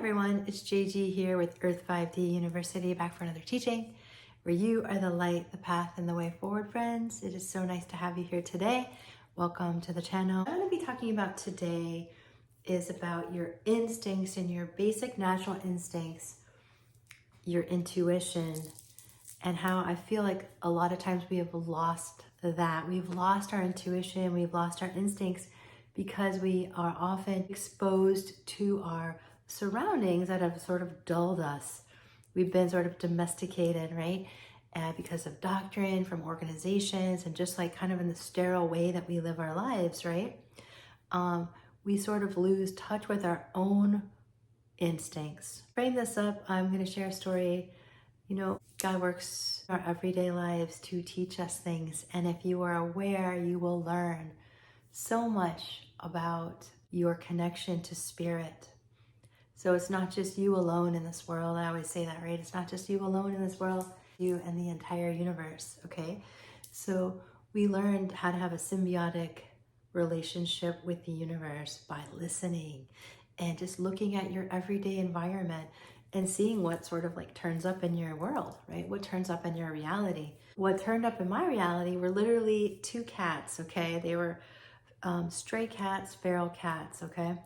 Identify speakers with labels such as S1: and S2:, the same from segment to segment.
S1: everyone, it's JG here with Earth 5D University, back for another teaching where you are the light, the path, and the way forward, friends. It is so nice to have you here today. Welcome to the channel. What I'm going to be talking about today is about your instincts and your basic natural instincts, your intuition, and how I feel like a lot of times we have lost that. We've lost our intuition, we've lost our instincts because we are often exposed to our surroundings that have sort of dulled us. We've been sort of domesticated, right? Because of doctrine from organizations and just like kind of in the sterile way that we live our lives, right? We sort of lose touch with our own instincts. To frame this up, I'm going to share a story. You know, God works in our everyday lives to teach us things. And if you are aware, you will learn so much about your connection to spirit. So it's not just you alone in this world. I always say that, right? It's not just you alone in this world, you and the entire universe, okay? So we learned how to have a symbiotic relationship with the universe by listening and just looking at your everyday environment and seeing what sort of like turns up in your world, right? What turns up in your reality. What turned up in my reality were literally two cats, okay? They were stray cats, feral cats, okay?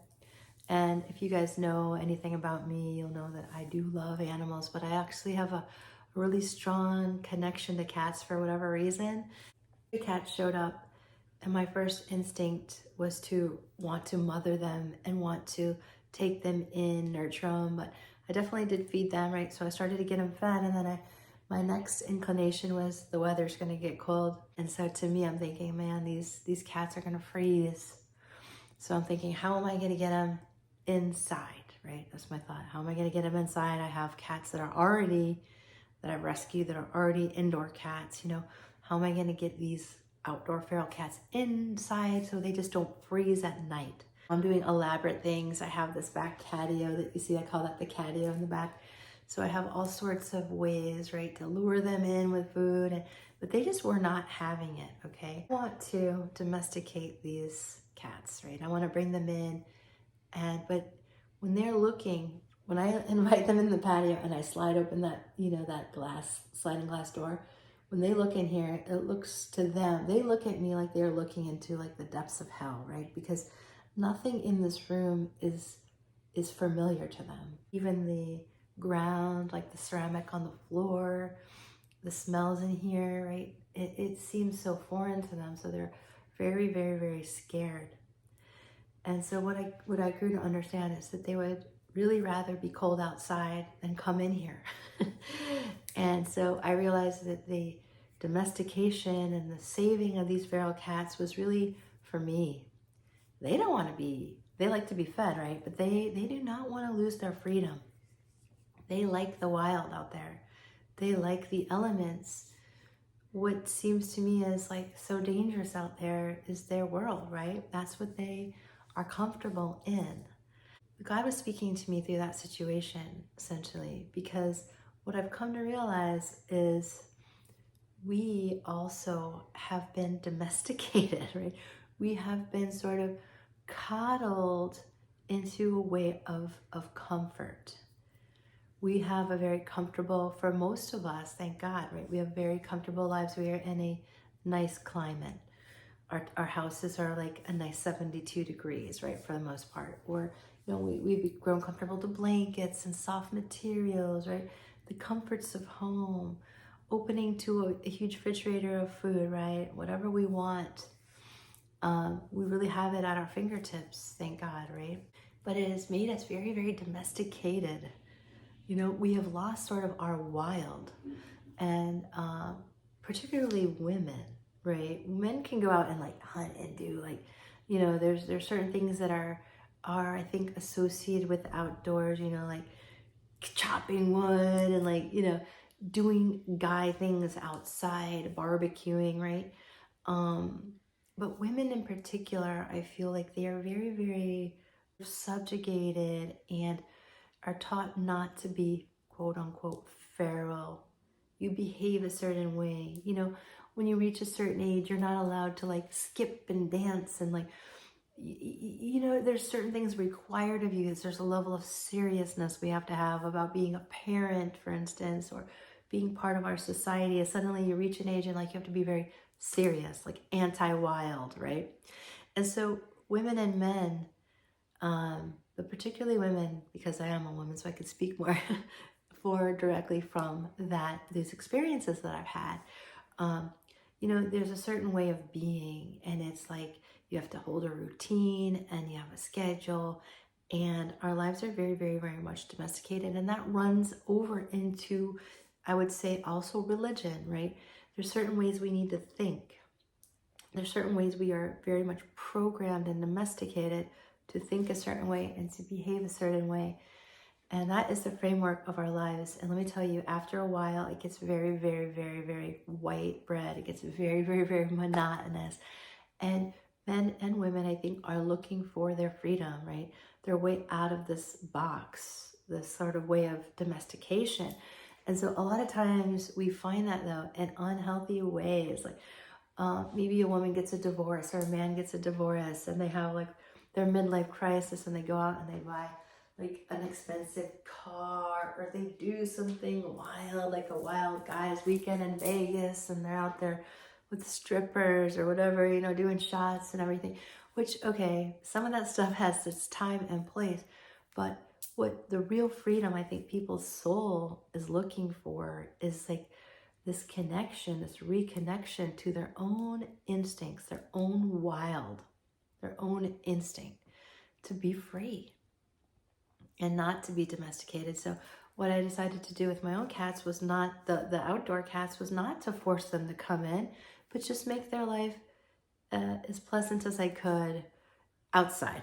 S1: And if you guys know anything about me, you'll know that I do love animals, but I actually have a really strong connection to cats for whatever reason. The cat showed up and my first instinct was to want to mother them and want to take them in, nurture them, but I definitely did feed them, right? So I started to get them fed, and then my next inclination was the weather's gonna get cold. And so to me, I'm thinking, man, these cats are gonna freeze. So I'm thinking, how am I gonna get them inside, right? That's my thought. How am I gonna get them inside? I have cats that I've rescued that are already indoor cats, you know. How am I gonna get these outdoor feral cats inside so they just don't freeze at night? I'm doing elaborate things. I have this back catio that you see, I call that the catio in the back. So I have all sorts of ways, right, to lure them in with food, but they just were not having it, okay? I want to domesticate these cats, right? I want to bring them in, but when they're looking, when I invite them in the patio and I slide open that, you know, that sliding glass door, when they look in here, it looks to them, they look at me like they're looking into like the depths of hell, right? Because nothing in this room is familiar to them. Even the ground, like the ceramic on the floor, the smells in here, right? It seems so foreign to them. So they're very, very, very scared. And so what I grew to understand is that they would really rather be cold outside than come in here. And so I realized that the domestication and the saving of these feral cats was really for me. They don't want to be, they like to be fed, right? But they do not want to lose their freedom. They like the wild out there. They like the elements. What seems to me as like so dangerous out there is their world, right? That's what they are comfortable in. God was speaking to me through that situation, essentially, because what I've come to realize is we also have been domesticated, right? We have been sort of coddled into a way of comfort. We have a very comfortable, for most of us, thank God, right? We have very comfortable lives. We are in a nice climate. Our houses are like a nice 72 degrees, right? For the most part. Or, you know, we've grown comfortable to blankets and soft materials, right? The comforts of home, opening to a huge refrigerator of food, right? Whatever we want. We really have it at our fingertips, thank God, right? But it has made us very, very domesticated. You know, we have lost sort of our wild, and particularly women, right? Men can go out and like hunt and do like, you know, there's certain things that are I think associated with outdoors, you know, like chopping wood and like, you know, doing guy things outside, barbecuing, right? But women in particular, I feel like they are very, very subjugated and are taught not to be quote unquote feral. You behave a certain way. You know, when you reach a certain age, you're not allowed to like skip and dance and like you know, there's certain things required of you. There's a level of seriousness we have to have about being a parent, for instance, or being part of our society. As suddenly you reach an age and like you have to be very serious, like anti-wild, right? And so women and men, but particularly women, because I am a woman, so I could speak more more directly from these experiences that I've had. Um, you know, there's a certain way of being, and it's like you have to hold a routine and you have a schedule, and our lives are very, very, very much domesticated, and that runs over into, I would say, also religion, right? There's certain ways we need to think. There's certain ways we are very much programmed and domesticated to think a certain way and to behave a certain way. And that is the framework of our lives. And let me tell you, after a while, it gets very, very, very, very white bread. It gets very, very, very monotonous. And men and women, I think, are looking for their freedom, right? Their way out of this box, this sort of way of domestication. And so a lot of times we find that, though, in unhealthy ways. Like maybe a woman gets a divorce or a man gets a divorce, and they have like their midlife crisis, and they go out and they buy like an expensive car, or they do something wild, like a wild guy's weekend in Vegas, and they're out there with strippers or whatever, you know, doing shots and everything, which, okay, some of that stuff has its time and place, but what the real freedom I think people's soul is looking for is like this connection, this reconnection to their own instincts, their own wild, their own instinct to be free and not to be domesticated. So what I decided to do with my own cats was not, the outdoor cats, was not to force them to come in, but just make their life as pleasant as I could outside.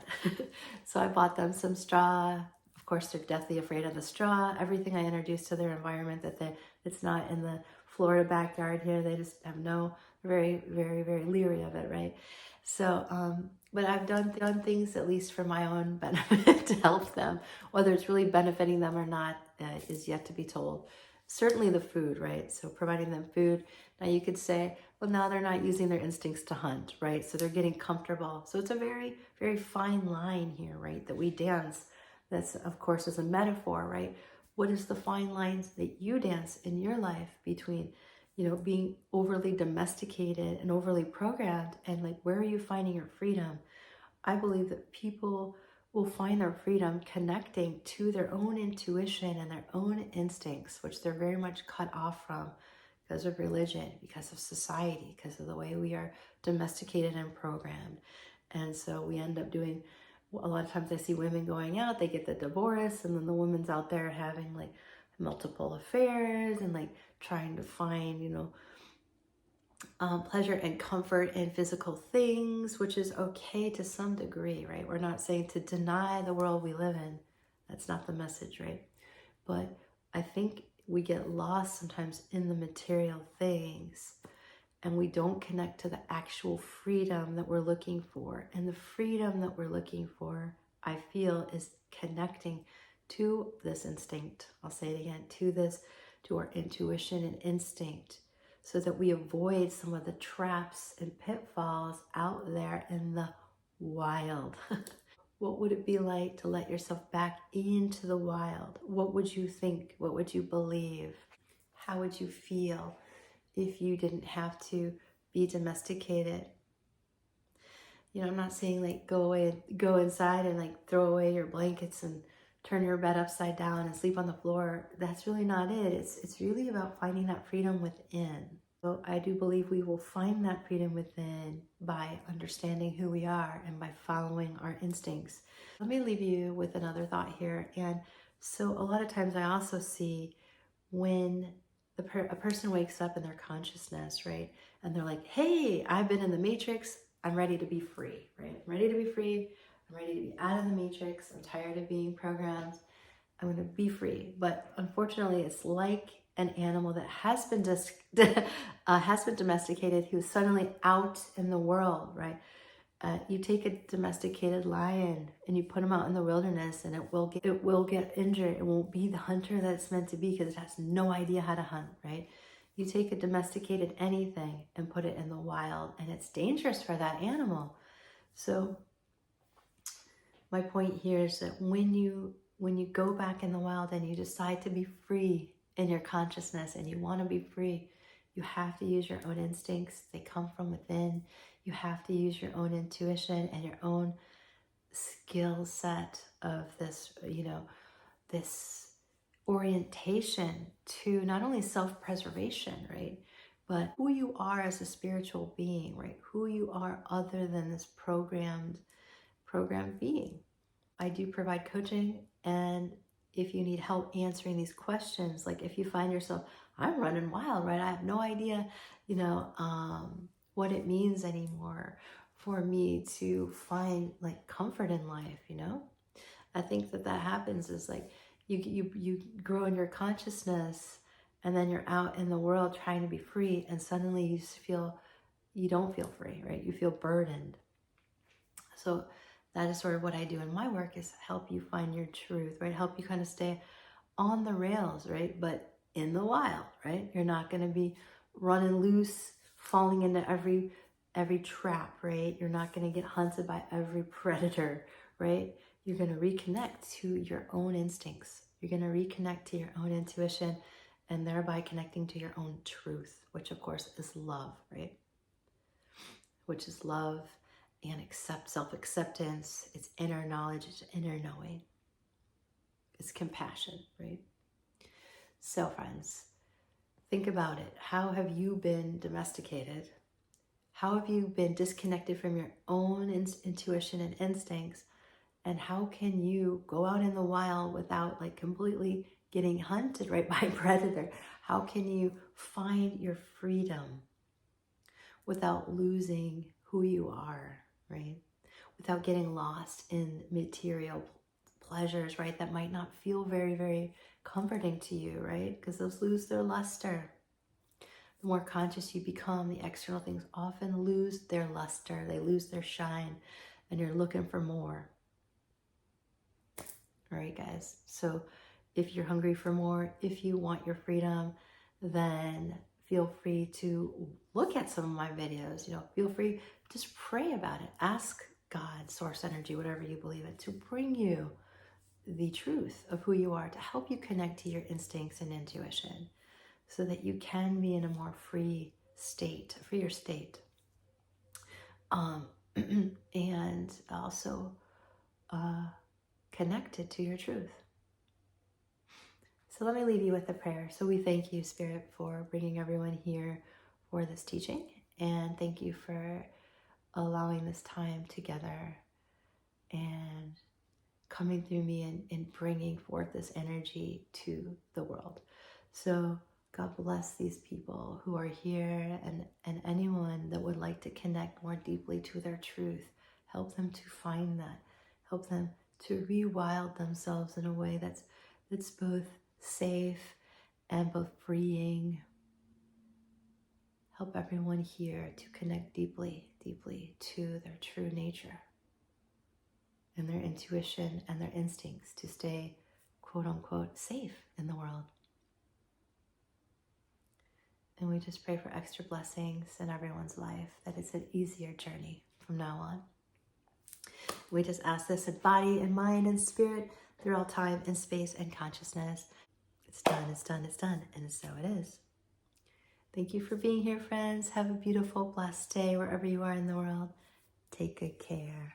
S1: So I bought them some straw. Of course, they're deathly afraid of the straw. Everything I introduce to their environment it's not in the Florida backyard here, they just have very, very, very leery of it, right? So, but I've done things at least for my own benefit to help them. Whether it's really benefiting them or not is yet to be told. Certainly the food, right? So providing them food. Now you could say, well, now they're not using their instincts to hunt, right? So they're getting comfortable. So it's a very, very fine line here, right? That we dance. That's, of course, is a metaphor, right? What is the fine lines that you dance in your life between, you know, being overly domesticated and overly programmed, and like, where are you finding your freedom? I believe that people will find their freedom connecting to their own intuition and their own instincts, which they're very much cut off from because of religion, because of society, because of the way we are domesticated and programmed. And so we end up doing, a lot of times I see women going out, they get the divorce, and then the woman's out there having like multiple affairs and like trying to find, you know, pleasure and comfort in physical things, which is okay to some degree, right? We're not saying to deny the world we live in. That's not the message, right? But I think we get lost sometimes in the material things, and we don't connect to the actual freedom that we're looking for. And the freedom that we're looking for, I feel, is connecting to this instinct. I'll say it again, to our intuition and instinct, so that we avoid some of the traps and pitfalls out there in the wild. What would it be like to let yourself back into the wild? What would you think? What would you believe? How would you feel if you didn't have to be domesticated? You know, I'm not saying like go inside and like throw away your blankets and turn your bed upside down and sleep on the floor. That's really not it. It's really about finding that freedom within. So I do believe we will find that freedom within by understanding who we are and by following our instincts. Let me leave you with another thought here. And so a lot of times I also see when a person wakes up in their consciousness, right? And they're like, hey, I've been in the matrix. I'm ready to be free, right? I'm ready to be free. I'm ready to be out of the matrix. I'm tired of being programmed. I'm going to be free. But unfortunately, it's like an animal that has been domesticated, who's suddenly out in the world, right? You take a domesticated lion and you put him out in the wilderness, and it will get injured. It won't be the hunter that it's meant to be because it has no idea how to hunt, right? You take a domesticated anything and put it in the wild, and it's dangerous for that animal. So my point here is that when you go back in the wild and you decide to be free in your consciousness and you want to be free, you have to use your own instincts. They come from within. You have to use your own intuition and your own skill set of this, this orientation to not only self-preservation, right? But who you are as a spiritual being, right? Who you are other than this programmed being. I do provide coaching, and if you need help answering these questions, like if you find yourself, I'm running wild, right? I have no idea, what it means anymore for me to find like comfort in life, I think that happens is like you grow in your consciousness, and then you're out in the world trying to be free, and suddenly you don't feel free, right? You feel burdened. So that is sort of what I do in my work, is help you find your truth, right? Help you kind of stay on the rails, right? But in the wild, right? You're not going to be running loose, falling into every trap, right? You're not going to get hunted by every predator, right? You're going to reconnect to your own instincts. You're going to reconnect to your own intuition, and thereby connecting to your own truth, which of course is love, right? Which is love and self-acceptance. It's inner knowledge, it's inner knowing. It's compassion, right? So friends, think about it. How have you been domesticated? How have you been disconnected from your own intuition and instincts? And how can you go out in the wild without like completely getting hunted, right, by a predator? How can you find your freedom without losing who you are, right? Without getting lost in material pleasures, right? That might not feel very, very comforting to you, right? Because those lose their luster. The more conscious you become, the external things often lose their luster. They lose their shine, and you're looking for more. All right, guys. So if you're hungry for more, if you want your freedom, then feel free to look at some of my videos. Feel free, just pray about it. Ask God, source energy, whatever you believe in, to bring you the truth of who you are, to help you connect to your instincts and intuition, so that you can be in a more free state, freer state. And also connected to your truth. So let me leave you with a prayer. So we thank you, Spirit, for bringing everyone here for this teaching. And thank you for allowing this time together and coming through me and bringing forth this energy to the world. So God bless these people who are here, and anyone that would like to connect more deeply to their truth. Help them to find that. Help them to rewild themselves in a way that's both safe and both freeing. Help everyone here to connect deeply, deeply to their true nature and their intuition and their instincts, to stay, quote unquote, safe in the world. And we just pray for extra blessings in everyone's life, that it's an easier journey from now on. We just ask this in body and mind and spirit through all time and space and consciousness. It's done, it's done, it's done, and so it is. Thank you for being here, friends. Have a beautiful, blessed day wherever you are in the world. Take good care.